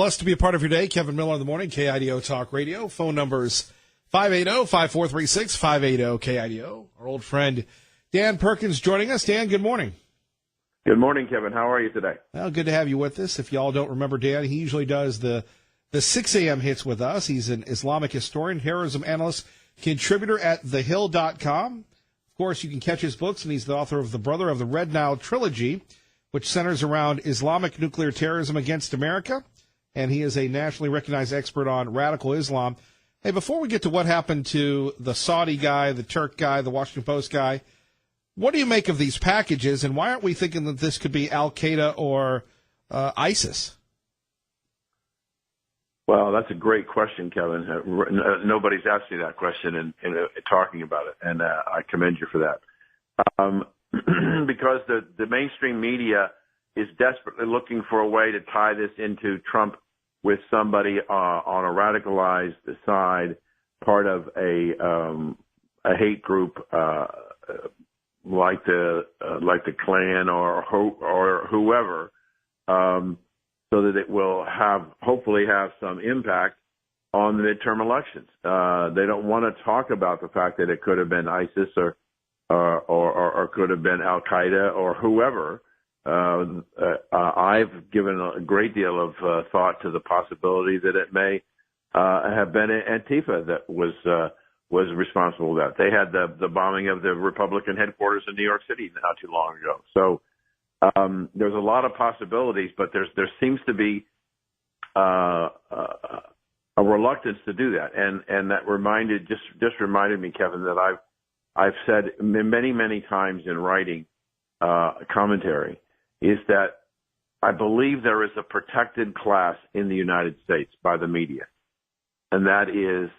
Blessed to be a part of your day. Kevin Miller in the morning, KIDO Talk Radio. Phone numbers 580-5436, 580-KIDO. Our old friend Dan Perkins joining us. Dan, good morning. Good morning, Kevin. How are you today? Well, good to have you with us. If y'all don't remember Dan, he usually does the 6 a.m. hits with us. He's an Islamic historian, terrorism analyst, contributor at thehill.com. Of course, you can catch his books, and he's the author of The Brother of the Red Nile trilogy, which centers around Islamic nuclear terrorism against America. And he is a nationally recognized expert on radical Islam. Hey, before we get to what happened to the Saudi guy, the Turk guy, the Washington Post guy, what do you make of these packages, and why aren't we thinking that this could be Al-Qaeda or ISIS? Well, that's a great question, Kevin. Nobody's asked me that question and talking about it, and I commend you for that. Because the mainstream media is desperately looking for a way to tie this into Trump with somebody on a radicalized side, part of a hate group like the Klan or whoever, so that it will hopefully have some impact on the midterm elections. They don't want to talk about the fact that it could have been ISIS or could have been Al Qaeda or whoever. I've given a great deal of thought to the possibility that it may have been Antifa that was responsible for that. They had the bombing of the Republican headquarters in New York City not too long ago. So there's a lot of possibilities, but there seems to be a reluctance to do that, and that just reminded me, Kevin, that I've said many times in writing commentary, is that I believe there is a protected class in the United States by the media, and that is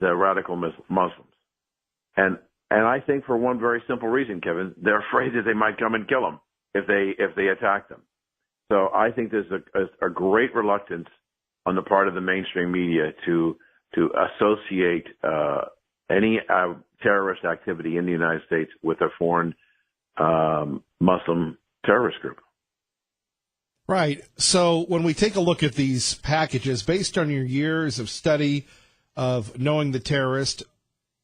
the radical Muslims. And I think for one very simple reason, Kevin, they're afraid that they might come and kill them if they attack them. So I think there's a great reluctance on the part of the mainstream media to associate any terrorist activity in the United States with a foreign Muslim terrorist group. Right. So when we take a look at these packages, based on your years of study of knowing the terrorist,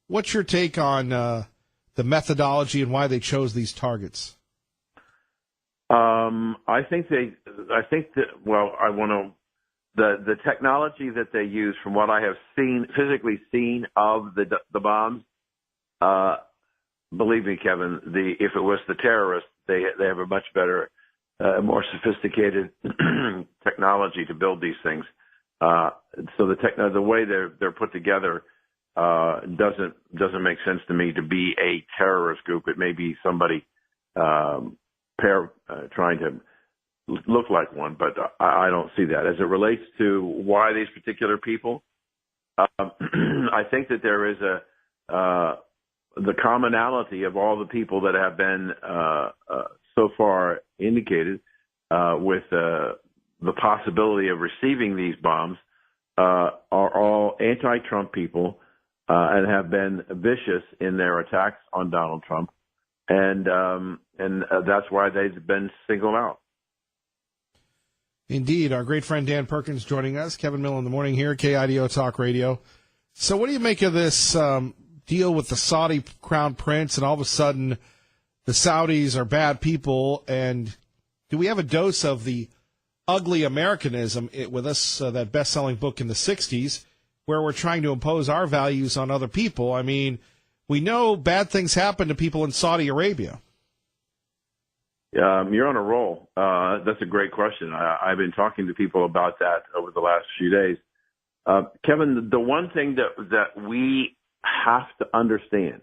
what's your take on the methodology and why they chose these targets? The technology that they use, from what I have physically seen of the bombs, believe me, Kevin, if it was the terrorists, they have a much better, more sophisticated technology to build these things. So the way they're put together doesn't make sense to me to be a terrorist group. It may be somebody trying to look like one, but I don't see that. As it relates to why these particular people, I think that there is the commonality of all the people that have been so far indicated with the possibility of receiving these bombs are all anti-Trump people and have been vicious in their attacks on Donald Trump, and that's why they've been singled out. Indeed. Our great friend Dan Perkins joining us. Kevin Miller in the morning here, KIDO Talk Radio. So what do you make of this deal with the Saudi crown prince, and all of a sudden the Saudis are bad people? And do we have a dose of the ugly Americanism with us, that best-selling book in the 60s, where we're trying to impose our values on other people? I mean, we know bad things happen to people in Saudi Arabia. You're on a roll. That's a great question. I've been talking to people about that over the last few days. Kevin, the one thing that we have to understand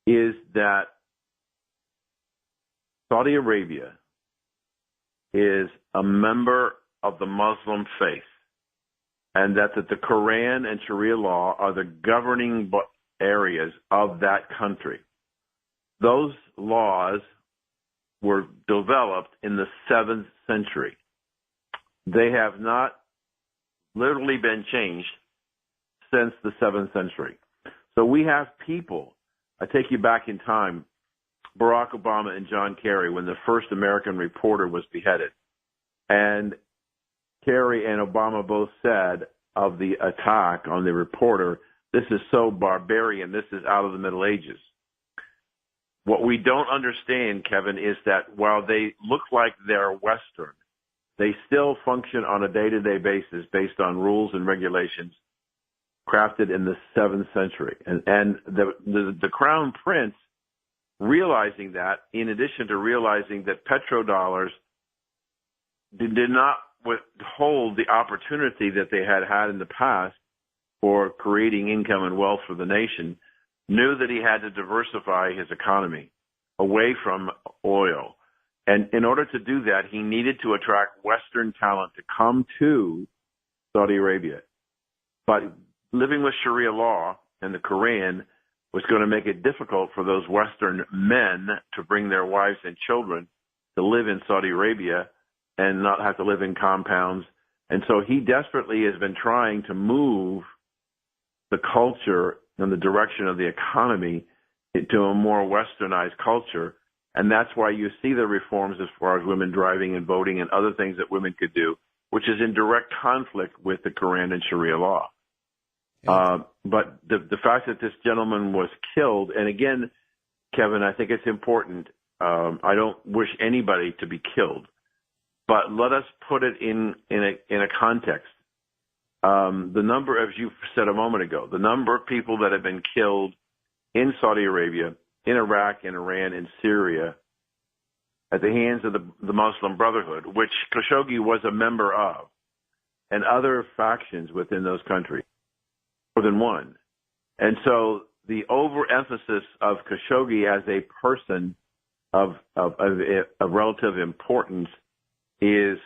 is that Saudi Arabia is a member of the Muslim faith, and that the Quran and Sharia law are the governing areas of that country. Those laws were developed in the 7th century. They have not literally been changed since the 7th century. So we have people, I take you back in time, Barack Obama and John Kerry, when the first American reporter was beheaded. And Kerry and Obama both said of the attack on the reporter, this is so barbarian. This is out of the Middle Ages. What we don't understand, Kevin, is that while they look like they're Western, they still function on a day-to-day basis based on rules and regulations crafted in the 7th century. And the Crown Prince, realizing that, in addition to realizing that petrodollars did not withhold the opportunity that they had had in the past for creating income and wealth for the nation, knew that he had to diversify his economy away from oil. And in order to do that, he needed to attract Western talent to come to Saudi Arabia. But living with Sharia law and the Quran was going to make it difficult for those Western men to bring their wives and children to live in Saudi Arabia and not have to live in compounds. And so he desperately has been trying to move the culture in the direction of the economy to a more westernized culture. And that's why you see the reforms as far as women driving and voting and other things that women could do, which is in direct conflict with the Quran and Sharia law. But the fact that this gentleman was killed, and again, Kevin, I think it's important. I don't wish anybody to be killed, but let us put it in a context. The number, as you said a moment ago, the number of people that have been killed in Saudi Arabia, in Iraq, in Iran, in Syria, at the hands of the Muslim Brotherhood, which Khashoggi was a member of, and other factions within those countries, more than one. And so the overemphasis of Khashoggi as a person of relative importance is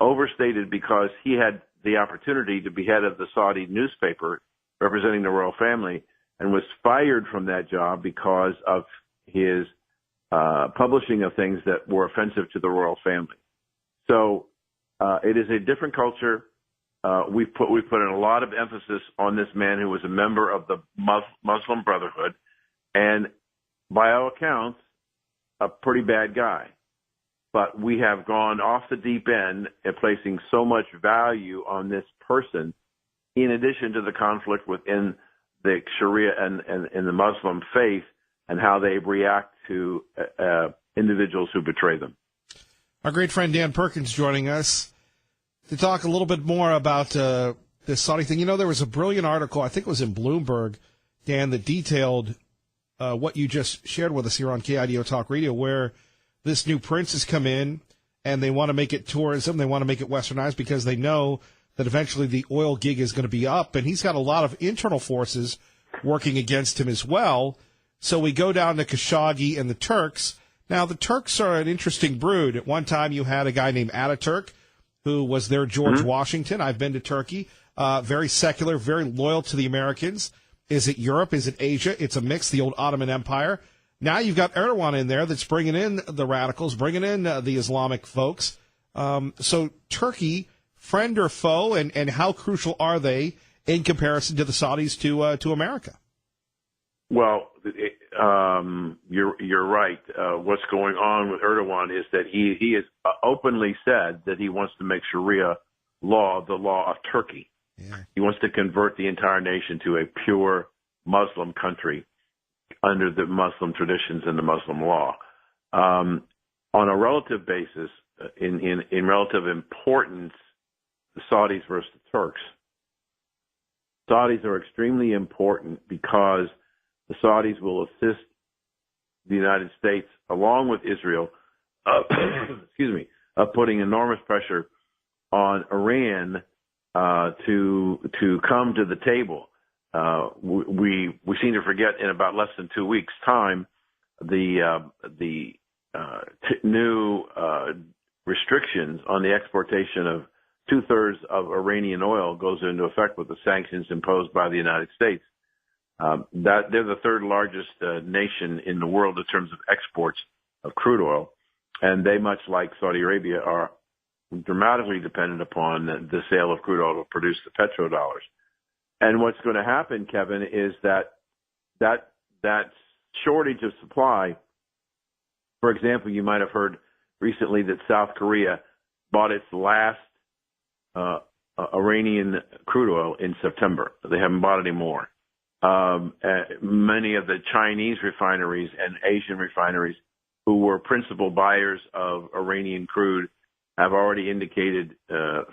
overstated because he had the opportunity to be head of the Saudi newspaper representing the royal family and was fired from that job because of his publishing of things that were offensive to the royal family. So it is a different culture. We've put in a lot of emphasis on this man who was a member of the Muslim Brotherhood, and by all accounts, a pretty bad guy. But we have gone off the deep end and placing so much value on this person, in addition to the conflict within the Sharia and the Muslim faith and how they react to individuals who betray them. Our great friend Dan Perkins joining us to talk a little bit more about this Saudi thing. You know, there was a brilliant article, I think it was in Bloomberg, Dan, that detailed what you just shared with us here on KIDO Talk Radio, where this new prince has come in and they want to make it tourism. They want to make it westernized because they know that eventually the oil gig is going to be up. And he's got a lot of internal forces working against him as well. So we go down to Khashoggi and the Turks. Now, the Turks are an interesting brood. At one time, you had a guy named Ataturk, who was their George Washington. I've been to Turkey. Very secular, very loyal to the Americans. Is it Europe? Is it Asia? It's a mix, the old Ottoman Empire. Now you've got Erdogan in there that's bringing in the radicals, bringing in the Islamic folks. So Turkey, friend or foe, and how crucial are they in comparison to the Saudis to America? Well, you're right. What's going on with Erdogan is that he has openly said that he wants to make Sharia law the law of Turkey. Yeah. He wants to convert the entire nation to a pure Muslim country under the Muslim traditions and the Muslim law. On a relative basis, in relative importance, the Saudis versus the Turks. Saudis are extremely important because the Saudis will assist the United States, along with Israel, putting enormous pressure on Iran to come to the table. We seem to forget in about less than 2 weeks' time the new restrictions on the exportation of 2/3 of Iranian oil goes into effect with the sanctions imposed by the United States. That they're the third largest nation in the world in terms of exports of crude oil, and they, much like Saudi Arabia, are dramatically dependent upon the sale of crude oil to produce the petrodollars. And what's going to happen, Kevin, is that shortage of supply. For example, you might have heard recently that South Korea bought its last Iranian crude oil in September. They haven't bought any more. Many of the Chinese refineries and Asian refineries who were principal buyers of Iranian crude have already indicated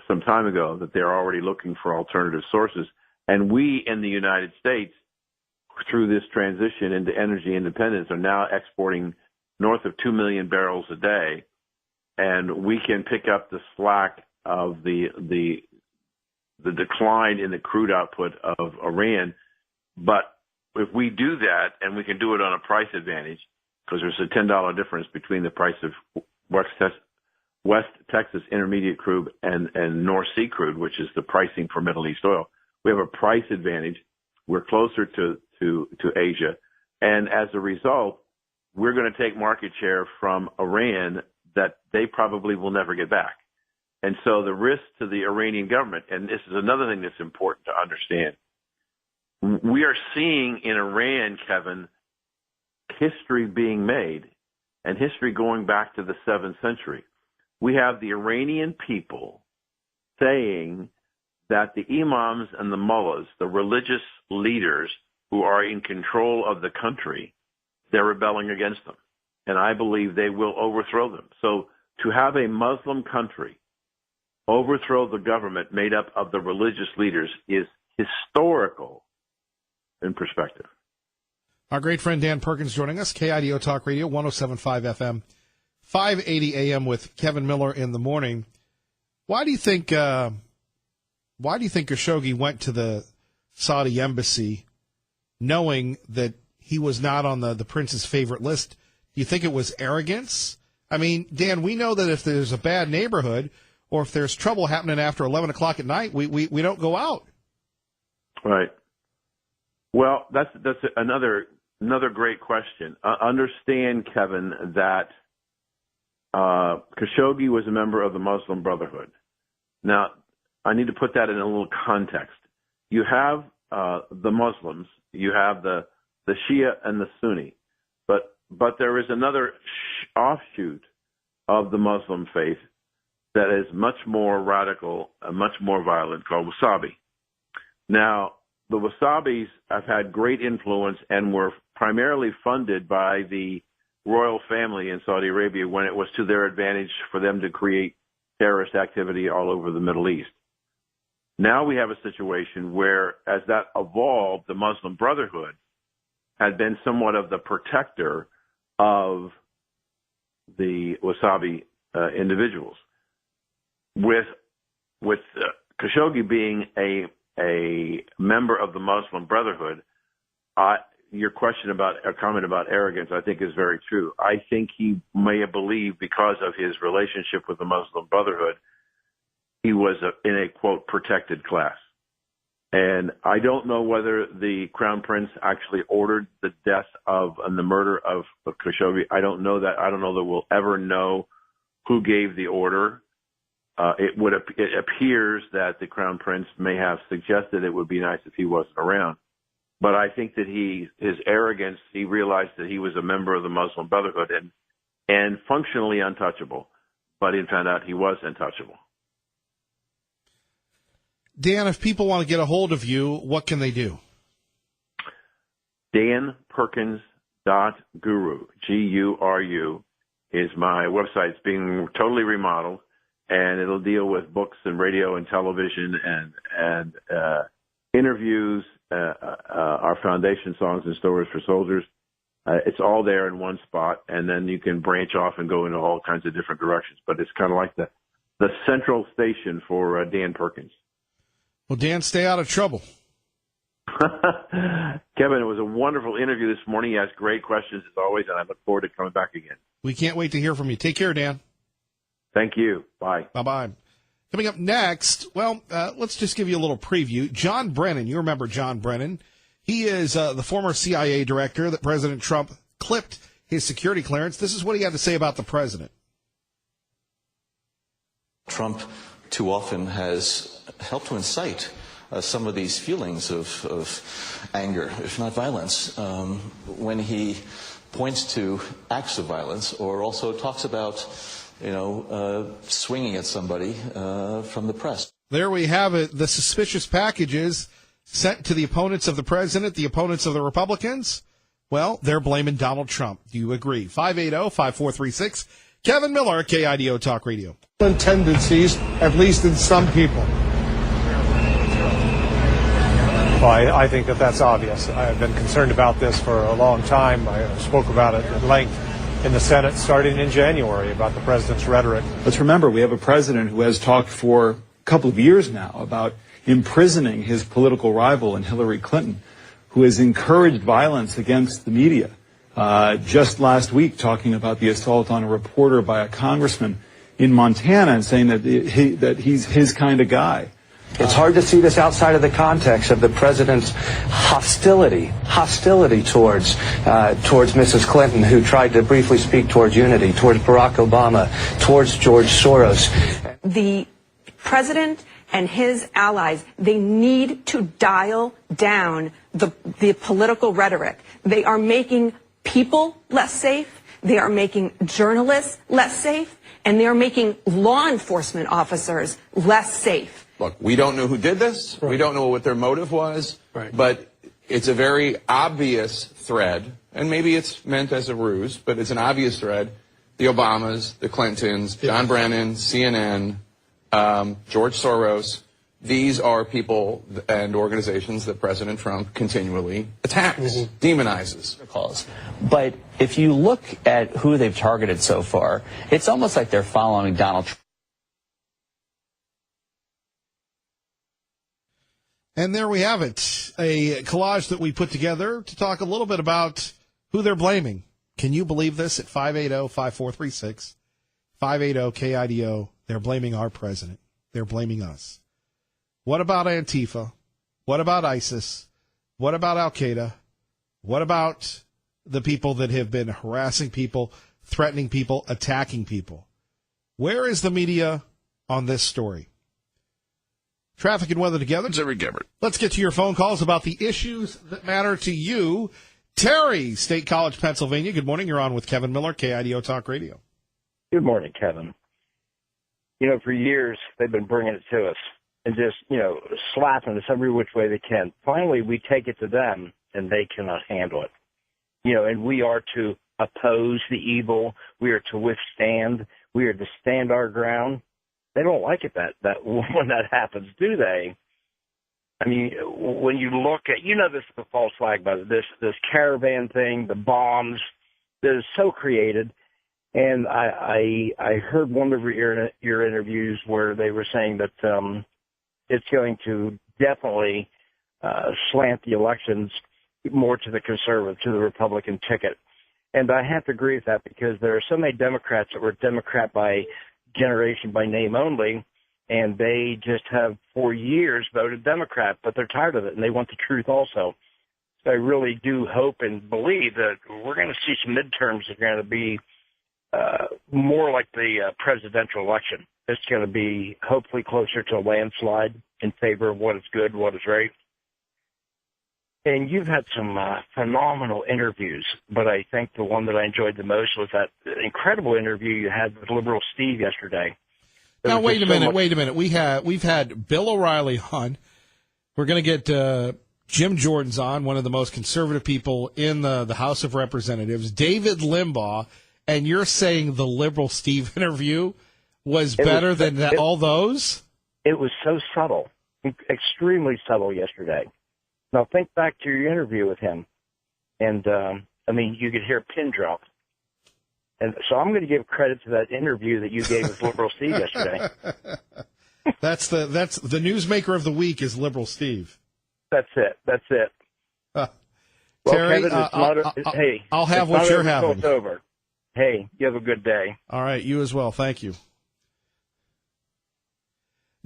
some time ago that they're already looking for alternative sources. And we in the United States, through this transition into energy independence, are now exporting north of 2 million barrels a day. And we can pick up the slack of the decline in the crude output of Iran. But if we do that, and we can do it on a price advantage, because there's a $10 difference between the price of West Texas Intermediate crude and North Sea crude, which is the pricing for Middle East oil. We have a price advantage. We're closer to Asia. And as a result, we're going to take market share from Iran that they probably will never get back. And so the risk to the Iranian government, and this is another thing that's important to understand, we are seeing in Iran, Kevin, history being made, and history going back to the 7th century. We have the Iranian people saying that the imams and the mullahs, the religious leaders who are in control of the country, they're rebelling against them. And I believe they will overthrow them. So to have a Muslim country overthrow the government made up of the religious leaders is historical in perspective. Our great friend Dan Perkins joining us, KIDO Talk Radio, 107.5 FM, 580 AM with Kevin Miller in the morning. Why do you think Khashoggi went to the Saudi embassy knowing that he was not on the prince's favorite list? Do you think it was arrogance? I mean, Dan, we know that if there's a bad neighborhood or if there's trouble happening after 11 o'clock at night, we don't go out. Right. Well, that's another great question. Understand, Kevin, that Khashoggi was a member of the Muslim Brotherhood. Now, I need to put that in a little context. You have the Muslims, you have the Shia and the Sunni, but there is another offshoot of the Muslim faith that is much more radical and much more violent, called Wahhabi. Now, the Wahhabis have had great influence and were primarily funded by the royal family in Saudi Arabia when it was to their advantage for them to create terrorist activity all over the Middle East. Now we have a situation where, as that evolved, the Muslim Brotherhood had been somewhat of the protector of the Wahhabi individuals. With Khashoggi being a member of the Muslim Brotherhood, your comment about arrogance, I think, is very true. I think he may have believed, because of his relationship with the Muslim Brotherhood, he was in a, quote, protected class. And I don't know whether the Crown Prince actually ordered the death and the murder of Khashoggi. I don't know that. I don't know that we'll ever know who gave the order. It appears that the Crown Prince may have suggested it would be nice if he wasn't around. But I think that his arrogance, he realized that he was a member of the Muslim Brotherhood and functionally untouchable, but he found out he was untouchable. Dan, if people want to get a hold of you, what can they do? DanPerkins.guru, Guru, is my website. It's being totally remodeled, and it'll deal with books and radio and television and interviews, our foundation songs and stories for soldiers. It's all there in one spot, and then you can branch off and go into all kinds of different directions. But it's kind of like the central station for Dan Perkins. Well, Dan, stay out of trouble. Kevin, it was a wonderful interview this morning. You asked great questions as always, and I look forward to coming back again. We can't wait to hear from you. Take care, Dan. Thank you. Bye. Bye-bye. Coming up next, let's just give you a little preview. John Brennan, you remember John Brennan. He is the former CIA director that President Trump clipped his security clearance. This is what he had to say about the president. Trump too often has helped to incite some of these feelings of anger, if not violence, when he points to acts of violence or also talks about, swinging at somebody from the press. There we have it. The suspicious packages sent to the opponents of the president, the opponents of the Republicans. Well, they're blaming Donald Trump. Do you agree? 580-5436. Kevin Miller, KIDO Talk Radio. Tendencies, at least in some people. Well, I think that's obvious. I've been concerned about this for a long time. I spoke about it at length in the Senate starting in January about the president's rhetoric. Let's remember, we have a president who has talked for a couple of years now about imprisoning his political rival in Hillary Clinton, who has encouraged violence against the media. Just last week, talking about the assault on a reporter by a congressman in Montana and saying that he's his kind of guy. It's hard to see this outside of the context of the president's hostility towards Mrs. Clinton, who tried to briefly speak towards unity, towards Barack Obama, towards George Soros. The president and his allies, they need to dial down the political rhetoric. They are making people less safe. They are making journalists less safe. And they are making law enforcement officers less safe. Look, we don't know who did this. Right. We don't know what their motive was. Right. But it's a very obvious thread, and maybe it's meant as a ruse, but it's an obvious thread. The Obamas, the Clintons, John Brennan, CNN, George Soros, these are people and organizations that President Trump continually attacks, demonizes. But if you look at who they've targeted so far, it's almost like they're following Donald Trump. And there we have it, a collage that we put together to talk a little bit about who they're blaming. Can you believe this? At 580-5436, 580-KIDO, they're blaming our president. They're blaming us. What about Antifa? What about ISIS? What about Al-Qaeda? What about the people that have been harassing people, threatening people, attacking people? Where is the media on this story? Traffic and weather together. Let's get to your phone calls about the issues that matter to you. Terry, State College, Pennsylvania. Good morning. You're on with Kevin Miller, KIDO Talk Radio. Good morning, Kevin. For years they've been bringing it to us and just, slapping us every which way they can. Finally, we take it to them, and they cannot handle it. And we are to oppose the evil. We are to withstand. We are to stand our ground. They don't like it that when that happens, do they? I mean, when you look at, this is the false flag, but this caravan thing, the bombs, that is so created. And I heard one of your interviews where they were saying that it's going to definitely slant the elections more to the conservative, to the Republican ticket. And I have to agree with that because there are so many Democrats that were Democrat by generation, by name only, and they just have for years voted Democrat, but they're tired of it and they want the truth also. So I really do hope and believe that we're going to see some midterms that are going to be more like the presidential election. It's going to be hopefully closer to a landslide in favor of what is good, what is right. And you've had some phenomenal interviews, but I think the one that I enjoyed the most was that incredible interview you had with Liberal Steve yesterday. Now, wait a minute. We've had Bill O'Reilly on. We're going to get Jim Jordan's on, one of the most conservative people in the House of Representatives, David Limbaugh, and you're saying the Liberal Steve interview was better than all those? It was so subtle, extremely subtle yesterday. Now, think back to your interview with him. And, you could hear a pin drop. And so I'm going to give credit to that interview that you gave with Liberal Steve yesterday. That's the newsmaker of the week is Liberal Steve. That's it. Well, Terry, Kevin, I'll have what you're having. It's over. Hey, you have a good day. All right, you as well. Thank you.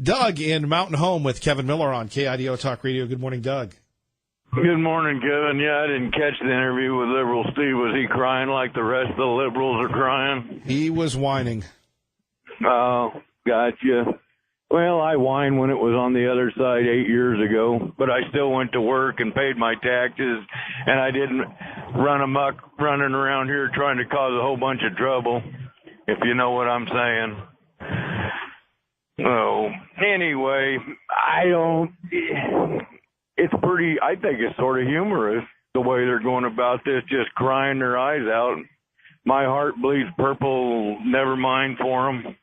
Doug in Mountain Home with Kevin Miller on KIDO Talk Radio. Good morning, Doug. Good morning, Kevin. Yeah, I didn't catch the interview with Liberal Steve. Was he crying like the rest of the liberals are crying? He was whining. Oh, gotcha. Well, I whined when it was on the other side 8 years ago, but I still went to work and paid my taxes, and I didn't run amok running around here trying to cause a whole bunch of trouble, if you know what I'm saying. Oh, anyway, I think it's sort of humorous the way they're going about this, just crying their eyes out. My heart bleeds purple, never mind for them.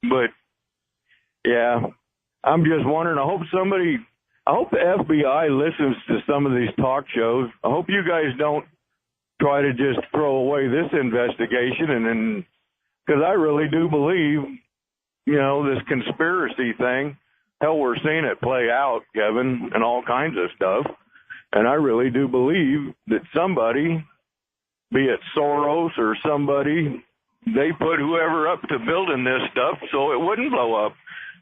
But, yeah, I'm just wondering, I hope the FBI listens to some of these talk shows. I hope you guys don't try to just throw away this investigation, and then, because I really do believe, this conspiracy thing, hell, we're seeing it play out, Kevin, and all kinds of stuff. And I really do believe that somebody, be it Soros or somebody, they put whoever up to building this stuff so it wouldn't blow up.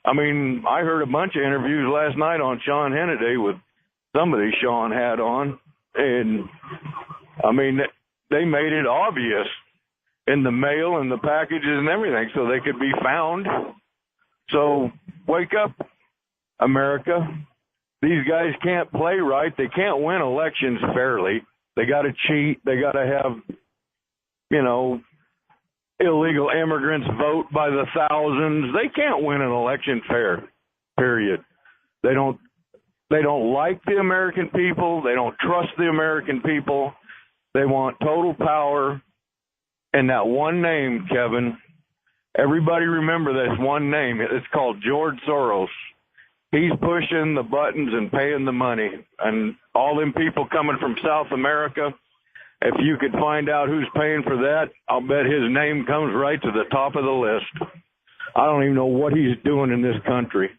I mean, I heard a bunch of interviews last night on Sean Hannity with somebody Sean had on, and I mean, they made it obvious in the mail and the packages and everything so they could be found. So wake up, America. These guys can't play right. They can't win elections fairly. They got to cheat. They got to have, illegal immigrants vote by the thousands. They can't win an election fair, period. They don't like the American people. They don't trust the American people. They want total power. And that one name, Kevin, everybody remember this one name. It's called George Soros. He's pushing the buttons and paying the money. And all them people coming from South America, if you could find out who's paying for that, I'll bet his name comes right to the top of the list. I don't even know what he's doing in this country.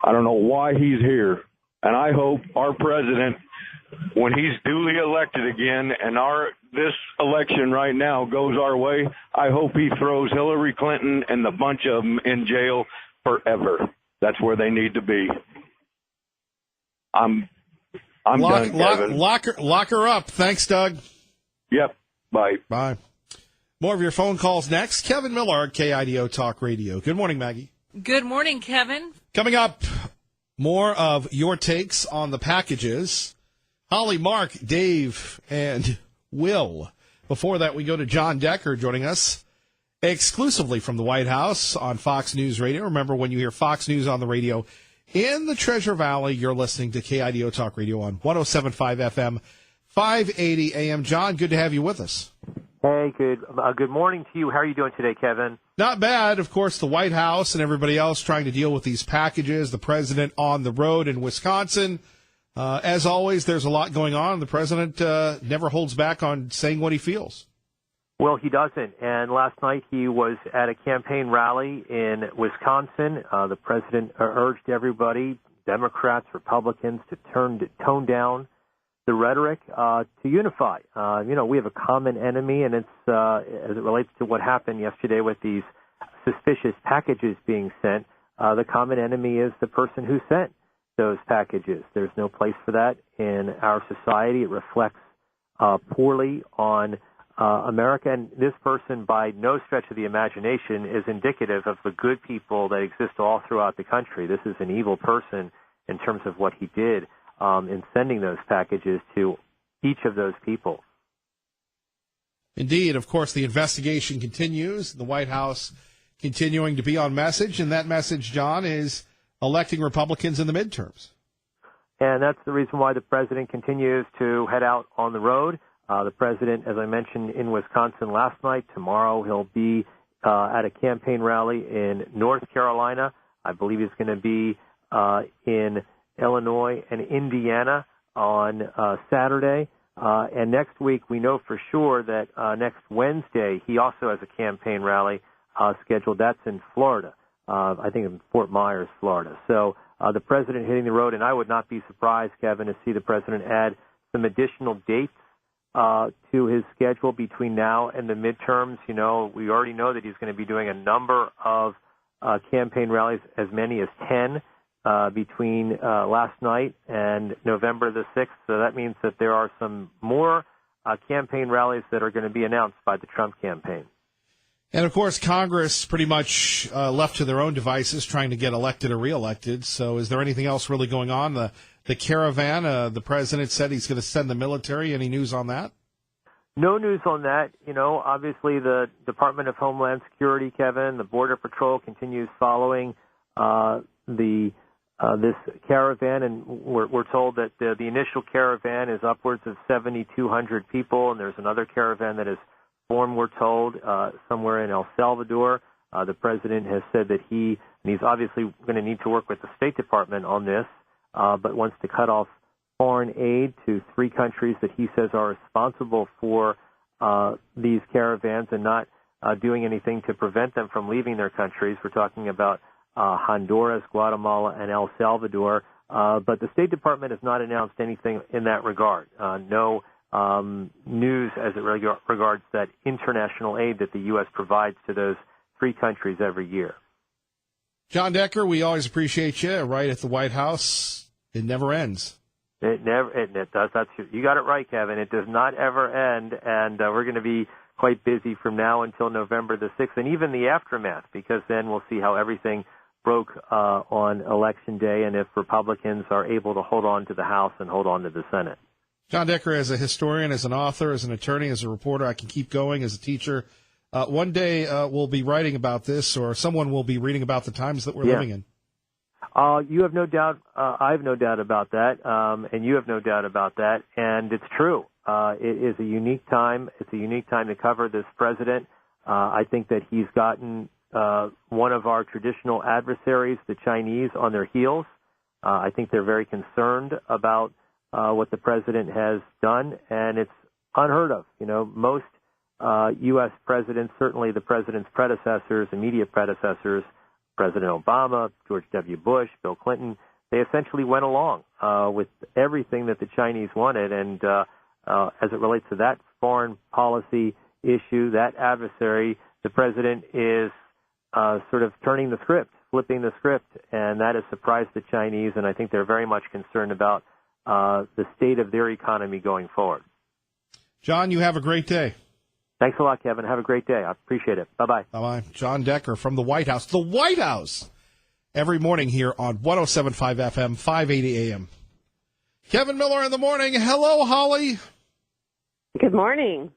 I don't know why he's here. And I hope our president, when he's duly elected again and this election right now goes our way, I hope he throws Hillary Clinton and the bunch of them in jail forever. That's where they need to be. I'm done, Kevin. Lock her up. Thanks, Doug. Yep. Bye. Bye. More of your phone calls next. Kevin Miller, KIDO Talk Radio. Good morning, Maggie. Good morning, Kevin. Coming up, more of your takes on the packages. Holly, Mark, Dave, and Will. Before that, we go to John Decker joining us exclusively from the White House on Fox News Radio. Remember, when you hear Fox News on the radio in the Treasure Valley, you're listening to KIDO Talk Radio on 107.5 FM, 580 AM. John, good to have you with us. Hey, good morning to you. How are you doing today, Kevin? Not bad. Of course, the White House and everybody else trying to deal with these packages, the president on the road in Wisconsin. As always, there's a lot going on. The president never holds back on saying what he feels. Well, he doesn't. And last night he was at a campaign rally in Wisconsin. The president urged everybody, Democrats, Republicans, to tone down the rhetoric, to unify. We have a common enemy, and it's as it relates to what happened yesterday with these suspicious packages being sent. The common enemy is the person who sent those packages. There's no place for that in our society. It reflects poorly on America, and this person, by no stretch of the imagination, is indicative of the good people that exist all throughout the country. This is an evil person in terms of what he did in sending those packages to each of those people. Indeed. Of course, the investigation continues. The White House continuing to be on message, and that message, John, is electing Republicans in the midterms. And that's the reason why the president continues to head out on the road. The president, as I mentioned, in Wisconsin last night. Tomorrow he'll be at a campaign rally in North Carolina. I believe he's going to be in Illinois and Indiana on Saturday. And next week, we know for sure that next Wednesday, he also has a campaign rally scheduled. That's in Florida, I think in Fort Myers, Florida. So the president hitting the road, and I would not be surprised, Kevin, to see the president add some additional dates to his schedule between now and the midterms. We already know that he's going to be doing a number of campaign rallies, as many as 10 between last night and November the 6th. So that means that there are some more campaign rallies that are going to be announced by the Trump campaign. And, of course, Congress pretty much left to their own devices trying to get elected or reelected. So is there anything else really going on? The caravan, the president said he's going to send the military. Any news on that? No news on that. Obviously the Department of Homeland Security, Kevin, the Border Patrol continues following this caravan, and we're told that the initial caravan is upwards of 7,200 people, and there's another caravan that is formed, we're told, somewhere in El Salvador. The president has said that he's obviously going to need to work with the State Department on this, but wants to cut off foreign aid to 3 countries that he says are responsible for these caravans and not doing anything to prevent them from leaving their countries. We're talking about Honduras, Guatemala, and El Salvador. But the State Department has not announced anything in that regard. No news as it regards that international aid that the U.S. provides to those 3 countries every year. John Decker, we always appreciate you right at the White House. It never ends. It does. You got it right, Kevin. It does not ever end, and we're going to be quite busy from now until November the 6th, and even the aftermath, because then we'll see how everything broke on Election Day, and if Republicans are able to hold on to the House and hold on to the Senate. John Decker, as a historian, as an author, as an attorney, as a reporter, I can keep going, as a teacher. One day we'll be writing about this, or someone will be reading about the times that we're living in. You have no doubt. I have no doubt about that, and you have no doubt about that, and it's true. It is a unique time. It's a unique time to cover this president. I think that he's gotten one of our traditional adversaries, the Chinese, on their heels. I think they're very concerned about what the president has done, and it's unheard of. Most U.S. presidents, certainly the president's predecessors, immediate predecessors, President Obama, George W. Bush, Bill Clinton, they essentially went along with everything that the Chinese wanted. And as it relates to that foreign policy issue, that adversary, the president is sort of turning the script, flipping the script, and that has surprised the Chinese, and I think they're very much concerned about the state of their economy going forward. John, you have a great day. Thanks a lot, Kevin. Have a great day. I appreciate it. Bye-bye. Bye-bye. John Decker from the White House. The White House! Every morning here on 107.5 FM, 580 AM. Kevin Miller in the morning. Hello, Holly. Good morning.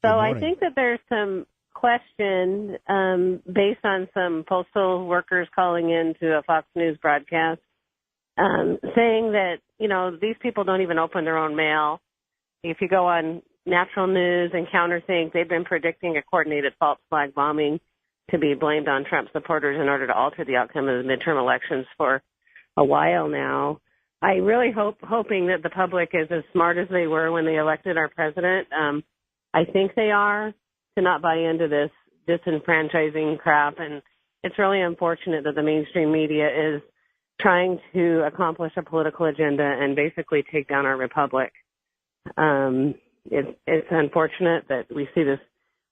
Good So morning. I think that there's some question based on some postal workers calling into a Fox News broadcast saying that, these people don't even open their own mail. If you go on Natural News and Counterthink, they've been predicting a coordinated false flag bombing to be blamed on Trump supporters in order to alter the outcome of the midterm elections for a while now. I really hoping that the public is as smart as they were when they elected our president. I think they are, to not buy into this disenfranchising crap. And it's really unfortunate that the mainstream media is trying to accomplish a political agenda and basically take down our republic. It's unfortunate that we see this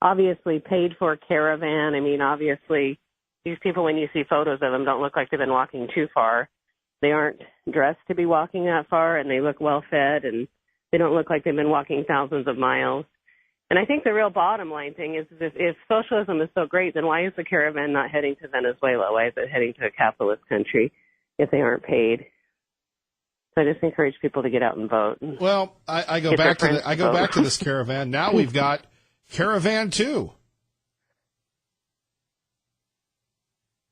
obviously paid for caravan. I mean, obviously, these people, when you see photos of them, don't look like they've been walking too far. They aren't dressed to be walking that far, and they look well fed, and they don't look like they've been walking thousands of miles. And I think the real bottom line thing is if socialism is so great, then why is the caravan not heading to Venezuela? Why is it heading to a capitalist country if they aren't paid? So I just encourage people to get out and vote. Well, I go back to this caravan. Now we've got Caravan 2.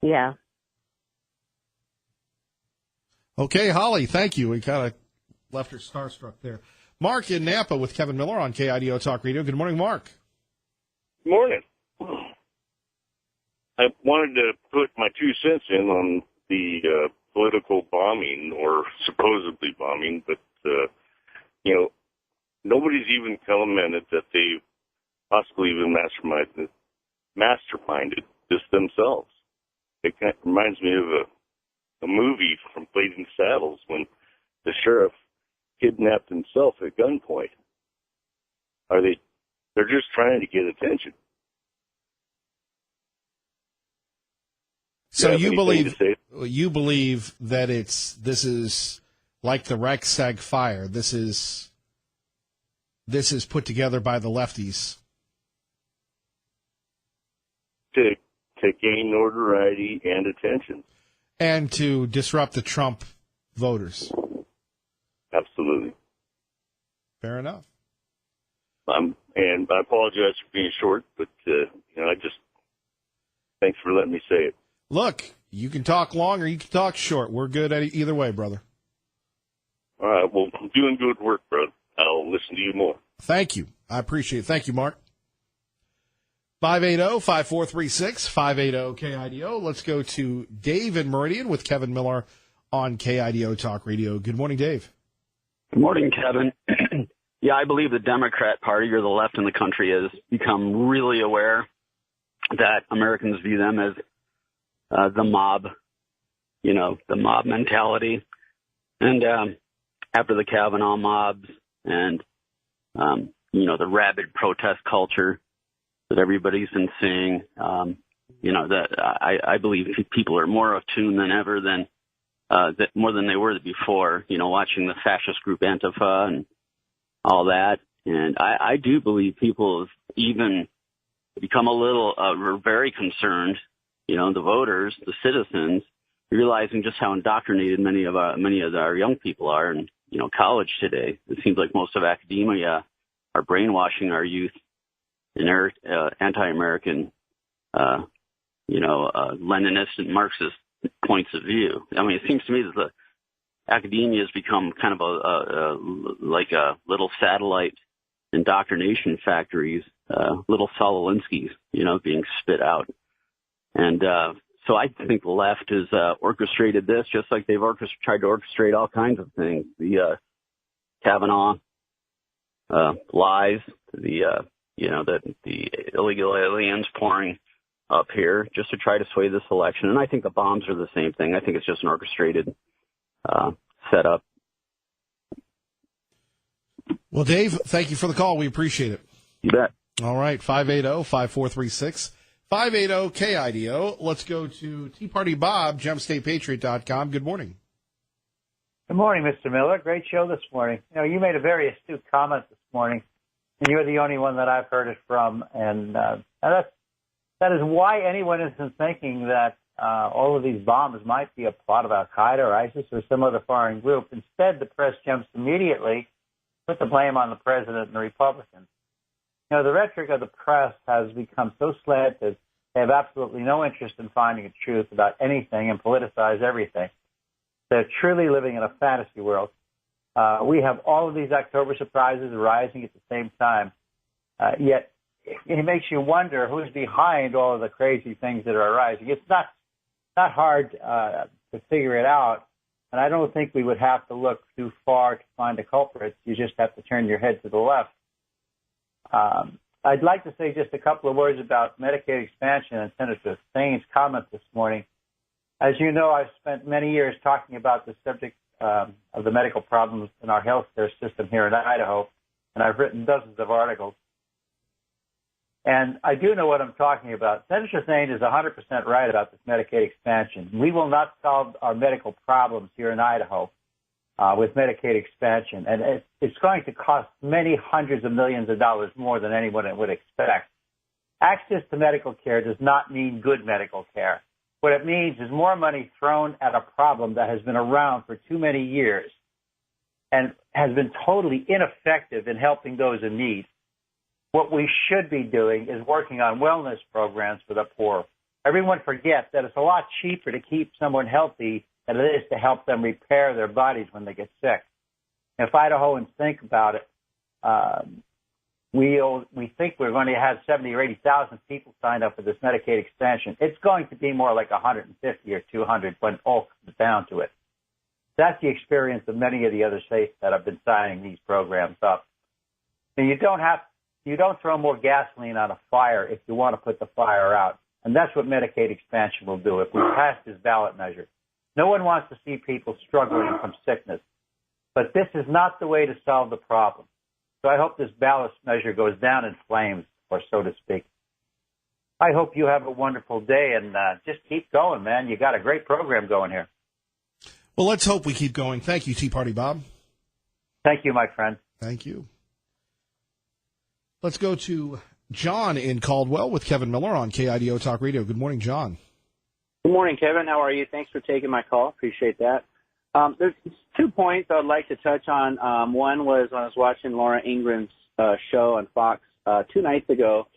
Yeah. Okay, Holly, thank you. We kind of left her starstruck there. Mark in Napa with Kevin Miller on KIDO Talk Radio. Good morning, Mark. Good morning. I wanted to put my 2 cents in on the political bombing, or supposedly bombing, but, nobody's even commented that they possibly even masterminded this themselves. It kind of reminds me of a movie from Blazing Saddles when the sheriff kidnapped himself at gunpoint. They're just trying to get attention. So you believe that this is like the Reichstag fire. This is put together by the lefties to gain notoriety and attention, and to disrupt the Trump voters. Absolutely. Fair enough. And I apologize for being short, but thanks for letting me say it. Look, you can talk long or you can talk short. We're good at it either way, brother. All right. Well, I'm doing good work, brother. I'll listen to you more. Thank you. I appreciate it. Thank you, Mark. 580-5436, 580-KIDO. Let's go to Dave in Meridian with Kevin Miller on KIDO Talk Radio. Good morning, Dave. Good morning, Kevin. Yeah, I believe the Democrat Party or the left in the country has become really aware that Americans view them as the mob, the mob mentality. And after the Kavanaugh mobs and, the rabid protest culture that everybody's been seeing, that I believe people are more attuned than ever more than they were before, watching the fascist group Antifa and all that. And I do believe people have even become we're very concerned, the voters, the citizens, realizing just how indoctrinated many of our young people are in, college today. It seems like most of academia are brainwashing our youth in anti-American, Leninist and Marxist points of view. I mean, it seems to me that the academia has become kind of like a little satellite indoctrination factories, little Saul Alinsky's, being spit out. And so I think the left has orchestrated this just like they've tried to orchestrate all kinds of things. The Kavanaugh lies, the illegal aliens pouring up here just to try to sway this election. And I think the bombs are the same thing. I think it's just an orchestrated setup. Well, Dave, thank you for the call. We appreciate it. You bet. All right, 580-5436, 580-KIDO. Let's go to Tea Party Bob, GemStatePatriot.com. Good morning. Good morning, Mr. Miller. Great show this morning. You made a very astute comment this morning, and you're the only one that I've heard it from. And that is why anyone isn't thinking that all of these bombs might be a plot of Al-Qaeda or ISIS or some other foreign group. Instead, the press jumps immediately, put the blame on the president and the Republicans. The rhetoric of the press has become so slanted, they have absolutely no interest in finding the truth about anything and politicize everything. They're truly living in a fantasy world. We have all of these October surprises rising at the same time, yet it makes you wonder who's behind all of the crazy things that are arising. It's not hard to figure it out, and I don't think we would have to look too far to find the culprits. You just have to turn your head to the left. I'd like to say just a couple of words about Medicaid expansion and Senator Thain's comment this morning. As you know, I've spent many years talking about the subject of the medical problems in our healthcare system here in Idaho, and I've written dozens of articles. And I do know what I'm talking about. Senator Thain is 100% right about this Medicaid expansion. We will not solve our medical problems here in Idaho with Medicaid expansion. And it's going to cost many hundreds of millions of dollars more than anyone would expect. Access to medical care does not mean good medical care. What it means is more money thrown at a problem that has been around for too many years and has been totally ineffective in helping those in need. What we should be doing is working on wellness programs for the poor. Everyone forgets that it's a lot cheaper to keep someone healthy than it is to help them repair their bodies when they get sick. If Idahoans think about it, we think we're going to have 70 or 80,000 people signed up for this Medicaid expansion. It's going to be more like 150 or 200 when all comes down to it. That's the experience of many of the other states that have been signing these programs up. And you don't throw more gasoline on a fire if you want to put the fire out. And that's what Medicaid expansion will do if we pass this ballot measure. No one wants to see people struggling from sickness. But this is not the way to solve the problem. So I hope this ballot measure goes down in flames, or so to speak. I hope you have a wonderful day, and just keep going, man. You got a great program going here. Well, let's hope we keep going. Thank you, Tea Party Bob. Thank you, my friend. Thank you. Let's go to John in Caldwell with Kevin Miller on KIDO Talk Radio. Good morning, John. Good morning, Kevin. How are you? Thanks for taking my call. Appreciate that. There's 2 points I would like to touch on. One was when I was watching Laura Ingraham's show on Fox 2 nights ago.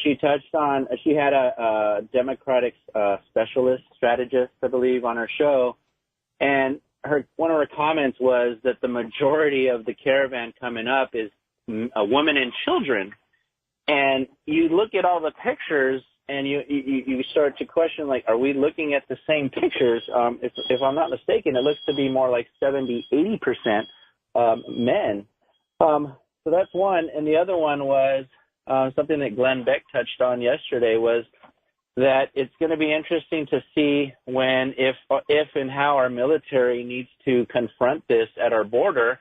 She touched on, she had a Democratic strategist, I believe, on her show. And one of her comments was that the majority of the caravan coming up is women and children. And you look at all the pictures and you start to question, like, are we looking at the same pictures? If I'm not mistaken, it looks to be more like 70-80% men. So that's one. And the other one was something that Glenn Beck touched on yesterday, was that it's going to be interesting to see when, if and how our military needs to confront this at our border.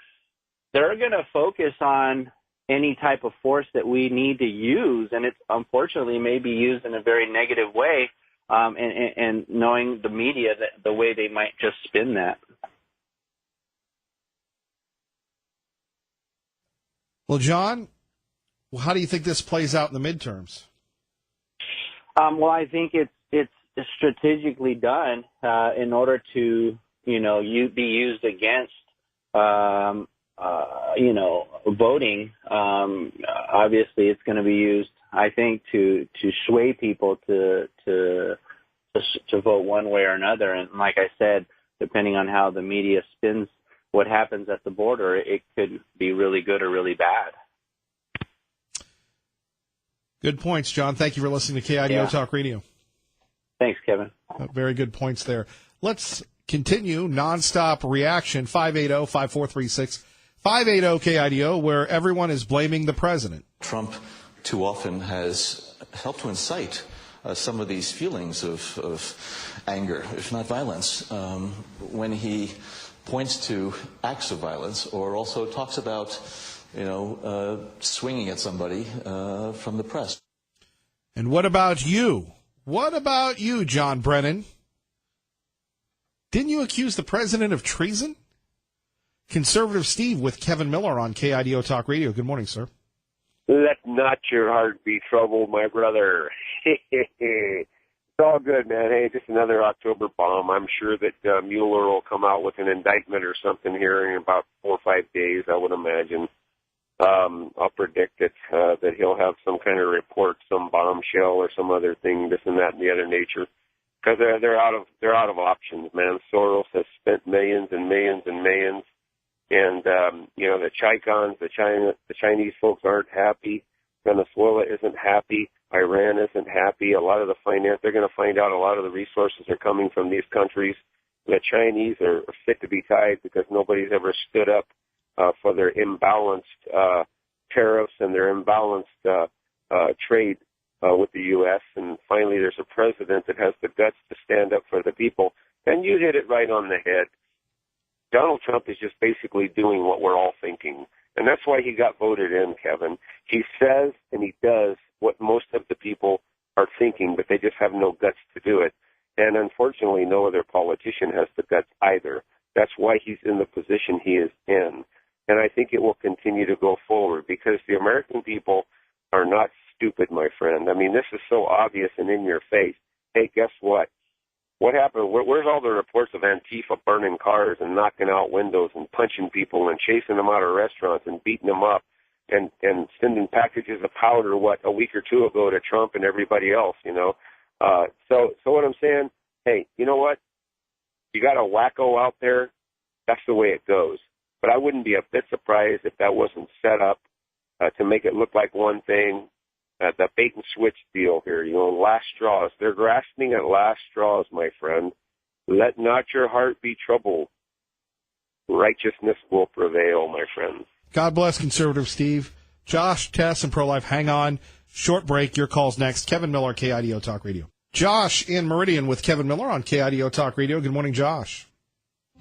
They're going to focus on any type of force that we need to use, and it's unfortunately may be used in a very negative way, and knowing the media, the way they might just spin that. Well, John, how do you think this plays out in the midterms? Well, I think it's strategically done in order to, be used against, voting. Obviously, it's going to be used, I think, to sway people to vote one way or another. And like I said, depending on how the media spins what happens at the border, it could be really good or really bad. Good points, John. Thank you for listening to KIDO Talk Radio. Thanks, Kevin. Very good points there. Let's continue nonstop reaction, 580-5436, 580-KIDO, where everyone is blaming the president. Trump too often has helped to incite some of these feelings of anger, if not violence, when he points to acts of violence or also talks about swinging at somebody from the press. And what about you? What about you, John Brennan? Didn't you accuse the president of treason? Conservative Steve with Kevin Miller on KIDO Talk Radio. Good morning, sir. Let not your heart be troubled, my brother. It's all good, man. Hey, just another October bomb. I'm sure that Mueller will come out with an indictment or something here in about 4 or 5 days, I would imagine. I'll predict it, that he'll have some kind of report, some bombshell or some other thing, this and that and the other nature, because they're out of options, man. Soros has spent millions and millions and millions, and the Chicons, the Chinese folks aren't happy. Venezuela isn't happy. Iran isn't happy. A lot of the finance, they're going to find out a lot of the resources are coming from these countries. The Chinese are fit to be tied because nobody's ever stood up for their imbalanced tariffs and their imbalanced trade with the U.S. And finally, there's a president that has the guts to stand up for the people. And you hit it right on the head. Donald Trump is just basically doing what we're all thinking. And that's why he got voted in, Kevin. He says and he does what most of the people are thinking, but they just have no guts to do it. And unfortunately, no other politician has the guts either. That's why he's in the position he is in. And I think it will continue to go forward because the American people are not stupid, my friend. I mean, this is so obvious and in your face. Hey, guess what? What happened? Where's all the reports of Antifa burning cars and knocking out windows and punching people and chasing them out of restaurants and beating them up and sending packages of powder, a week or two ago to Trump and everybody else, So what I'm saying, hey, you know what? You got a wacko out there. That's the way it goes. But I wouldn't be a bit surprised if that wasn't set up to make it look like one thing. The bait and switch deal here, last straws. They're grasping at last straws, my friend. Let not your heart be troubled. Righteousness will prevail, my friends. God bless Conservative Steve. Josh, Tess, and Pro-Life, hang on. Short break. Your call's next. Kevin Miller, KIDO Talk Radio. Josh in Meridian with Kevin Miller on KIDO Talk Radio. Good morning, Josh.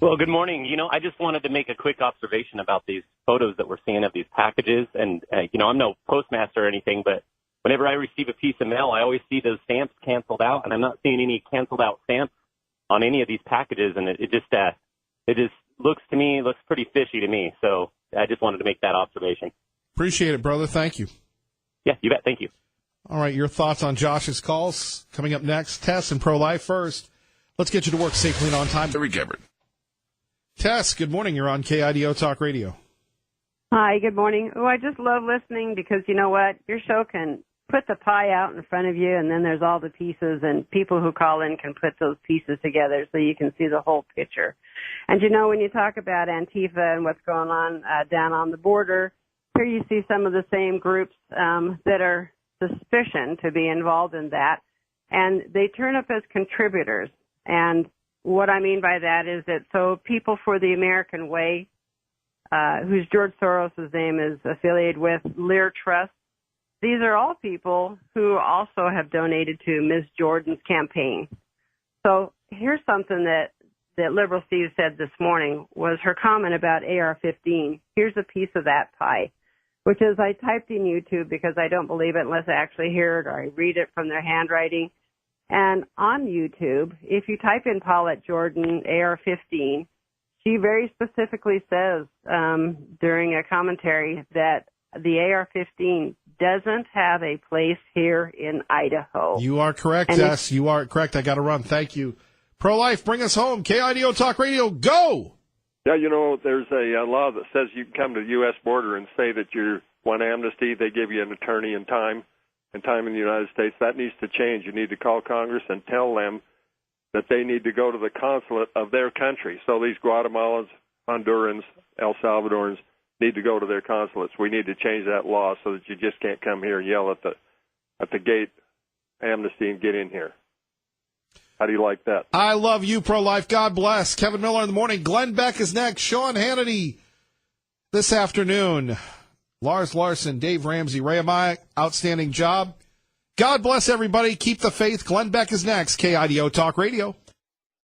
Well, good morning. I just wanted to make a quick observation about these photos that we're seeing of these packages. And, I'm no postmaster or anything, but whenever I receive a piece of mail, I always see those stamps canceled out, and I'm not seeing any canceled out stamps on any of these packages. And it just looks pretty fishy to me. So I just wanted to make that observation. Appreciate it, brother. Thank you. Yeah, you bet. Thank you. All right, your thoughts on Josh's calls coming up next. Tess and Pro-Life first. Let's get you to work safely and on time. Recovered. Tess, good morning. You're on KIDO Talk Radio. Hi, good morning. Oh, I just love listening because you know what? Your show can put the pie out in front of you, and then there's all the pieces, and people who call in can put those pieces together so you can see the whole picture. And you know, when you talk about Antifa and what's going on down on the border, here you see some of the same groups that are suspicion to be involved in that, and they turn up as contributors. And what I mean by that is that so People for the American Way, whose George Soros' name is affiliated with, Lear Trust, these are all people who also have donated to Ms. Jordan's campaign. So here's something that Liberal Steve said this morning was her comment about AR-15. Here's a piece of that pie, which is I typed in YouTube because I don't believe it unless I actually hear it or I read it from their handwriting. And on YouTube, if you type in Paulette Jordan AR-15, she very specifically says during a commentary that the AR-15 doesn't have a place here in Idaho. You are correct, Tess. You are correct. I got to run. Thank you. Pro-life, bring us home. KIDO Talk Radio, go! Yeah, you know, there's a law that says you can come to the U.S. border and say that you want amnesty. They give you an attorney and time in the United States. That needs to change. You need to call Congress and tell them that they need to go to the consulate of their country. So these Guatemalans, Hondurans, El Salvadorans need to go to their consulates. We need to change that law so that you just can't come here and yell at the gate, amnesty, and get in here. How do you like that? I love you, pro-life. God bless. Kevin Miller in the morning. Glenn Beck is next. Sean Hannity this afternoon. Lars Larson, Dave Ramsey, Ray Amaya, outstanding job. God bless everybody. Keep the faith. Glenn Beck is next. KIDO Talk Radio.